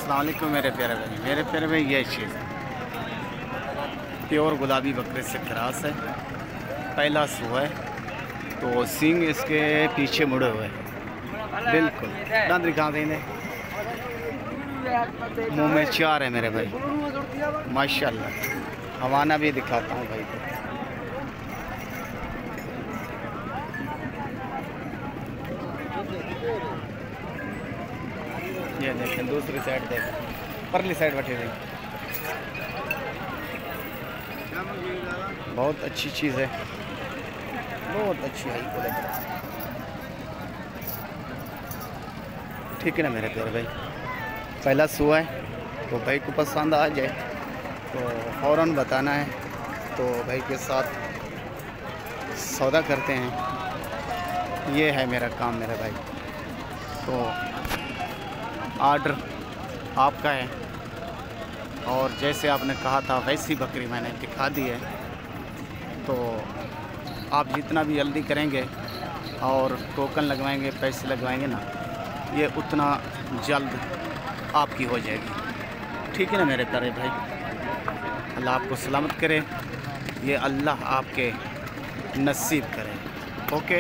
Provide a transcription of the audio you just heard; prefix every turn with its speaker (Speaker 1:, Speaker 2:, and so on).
Speaker 1: अस्सलाम वालेकुम मेरे प्यारे भाई ये चीज़ प्योर गुलाबी बकरे से क्रॉस है। पहला सुआ है तो सींग इसके पीछे मुड़े हुए हैं बिल्कुल। दांत दिखा देंगे, मुंह में चार है मेरे भाई माशाल्लाह। हवाना भी दिखाता हूँ भाई को। ये देखें दूसरी साइड देखें, परली साइड बैठे हुए। बहुत अच्छी चीज़ है, बहुत अच्छी है क्वालिटी। ठीक है ना मेरे प्यारे भाई, पहला सुआ है तो भाई को पसंद आ जाए तो फ़ौरन बताना है, तो भाई के साथ सौदा करते हैं। ये है मेरा काम मेरे भाई। तो ऑर्डर आपका है और जैसे आपने कहा था वैसी बकरी मैंने दिखा दी है। तो आप जितना भी जल्दी करेंगे और टोकन लगवाएंगे, पैसे लगवाएंगे ना, ये उतना जल्द आपकी हो जाएगी। ठीक है ना मेरे प्यारे भाई, अल्लाह आपको सलामत करे, ये अल्लाह आपके नसीब करे। ओके।